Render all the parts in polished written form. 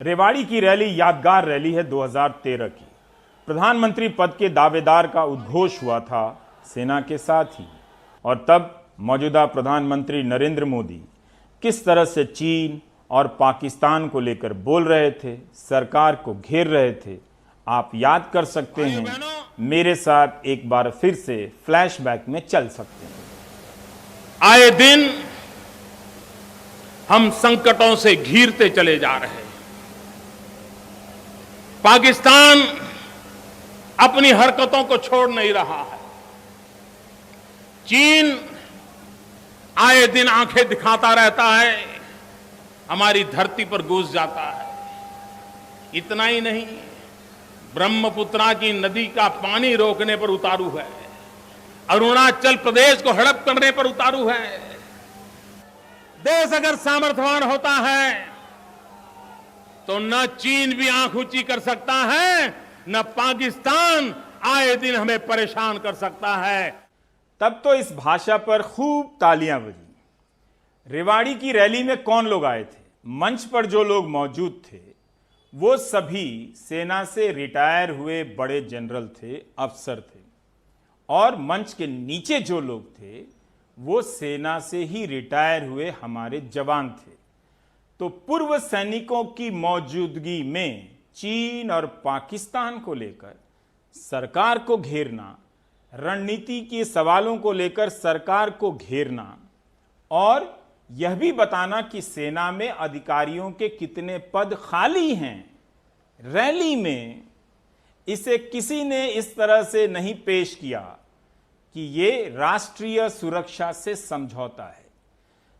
रेवाड़ी की रैली यादगार रैली है 2013 की। प्रधानमंत्री पद के दावेदार का उद्घोष हुआ था सेना के साथ ही। और तब मौजूदा प्रधानमंत्री नरेंद्र मोदी किस तरह से चीन और पाकिस्तान को लेकर बोल रहे थे, सरकार को घेर रहे थे, आप याद कर सकते हैं। मेरे साथ एक बार फिर से फ्लैशबैक में चल सकते हैं। आए दिन हम संकटों से घिरते चले जा रहे हैं। पाकिस्तान अपनी हरकतों को छोड़ नहीं रहा है। चीन आए दिन आंखें दिखाता रहता है, हमारी धरती पर घुस जाता है। इतना ही नहीं, ब्रह्मपुत्रा की नदी का पानी रोकने पर उतारू है, अरुणाचल प्रदेश को हड़प करने पर उतारू है। देश अगर सामर्थ्यवान होता है तो न चीन भी आंख ऊंची कर सकता है, न पाकिस्तान आए दिन हमें परेशान कर सकता है। तब तो इस भाषा पर खूब तालियां बजी। रेवाड़ी की रैली में कौन लोग आए थे? मंच पर जो लोग मौजूद थे वो सभी सेना से रिटायर हुए बड़े जनरल थे, अफसर थे। और मंच के नीचे जो लोग थे वो सेना से ही रिटायर हुए हमारे जवान थे। तो पूर्व सैनिकों की मौजूदगी में चीन और पाकिस्तान को लेकर सरकार को घेरना, रणनीति के सवालों को लेकर सरकार को घेरना और यह भी बताना कि सेना में अधिकारियों के कितने पद खाली हैं, रैली में इसे किसी ने इस तरह से नहीं पेश किया कि ये राष्ट्रीय सुरक्षा से समझौता है।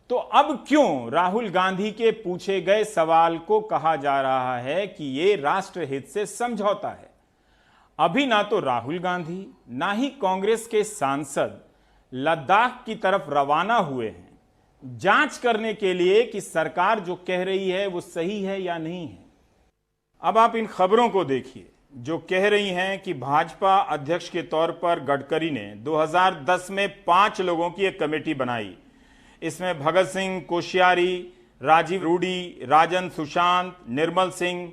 तो अब क्यों राहुल गांधी के पूछे गए सवाल को कहा जा रहा है कि ये राष्ट्रहित से समझौता है? अभी ना तो राहुल गांधी ना ही कांग्रेस के सांसद लद्दाख की तरफ रवाना हुए हैं जांच करने के लिए कि सरकार जो कह रही है वो सही है या नहीं है। अब आप इन खबरों को देखिए जो कह रही हैं कि भाजपा अध्यक्ष के तौर पर गडकरी ने 2010 में 5 लोगों की एक कमेटी बनाई। इसमें भगत सिंह कोश्यारी, राजीव रूडी, राजन सुशांत, निर्मल सिंह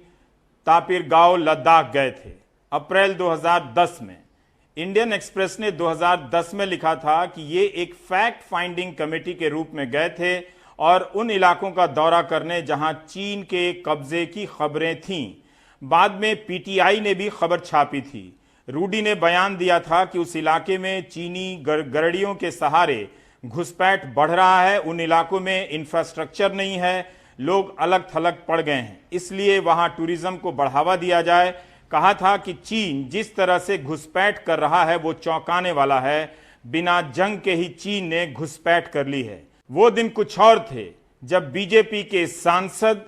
तापिर गांव लद्दाख गए थे अप्रैल 2010 में। इंडियन एक्सप्रेस ने 2010 में लिखा था कि ये एक फैक्ट फाइंडिंग कमेटी के रूप में गए थे और उन इलाकों का दौरा करने जहां चीन के कब्जे की खबरें थीं। बाद में पीटीआई ने भी खबर छापी थी। रूडी ने बयान दिया था कि उस इलाके में चीनी गड़ियों के सहारे घुसपैठ बढ़ रहा है, उन इलाकों में इंफ्रास्ट्रक्चर नहीं है, लोग अलग थलग पड़ गए हैं, इसलिए वहां टूरिज्म को बढ़ावा दिया जाए। कहा था कि चीन जिस तरह से घुसपैठ कर रहा है वो चौंकाने वाला है, बिना जंग के ही चीन ने घुसपैठ कर ली है। वो दिन कुछ और थे जब बीजेपी के सांसद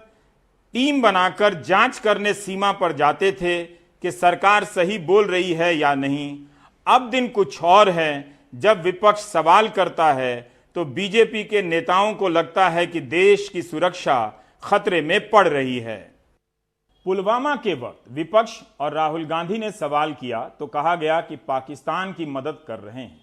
टीम बनाकर जांच करने सीमा पर जाते थे कि सरकार सही बोल रही है या नहीं। अब दिन कुछ और है जब विपक्ष सवाल करता है तो बीजेपी के नेताओं को लगता है कि देश की सुरक्षा खतरे में पड़ रही है। पुलवामा के वक्त विपक्ष और राहुल गांधी ने सवाल किया तो कहा गया कि पाकिस्तान की मदद कर रहे हैं।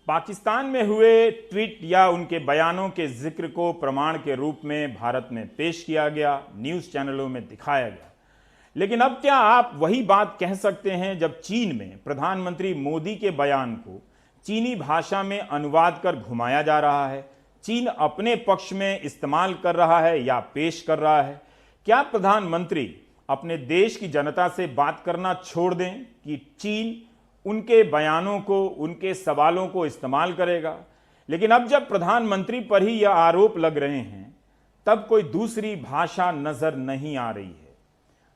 पाकिस्तान में हुए ट्वीट या उनके बयानों के जिक्र को प्रमाण के रूप में भारत में पेश किया गया, न्यूज़ चैनलों में दिखाया गया। लेकिन अब क्या आप वही बात कह सकते हैं जब चीन में प्रधानमंत्री मोदी के बयान को चीनी भाषा में अनुवाद कर घुमाया जा रहा है? चीन अपने पक्ष में इस्तेमाल कर रहा है या पेश कर रहा है? क्या प्रधानमंत्री अपने देश की जनता से बात करना छोड़ दें कि चीन उनके बयानों को, उनके सवालों को इस्तेमाल करेगा? लेकिन अब जब प्रधानमंत्री पर ही यह आरोप लग रहे हैं तब कोई दूसरी भाषा नजर नहीं आ रही है।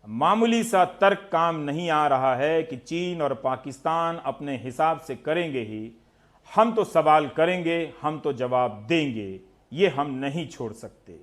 मामूली सा तर्क काम नहीं आ रहा है कि चीन और पाकिस्तान अपने हिसाब से करेंगे ही, हम तो सवाल करेंगे, हम तो जवाब देंगे, ये हम नहीं छोड़ सकते।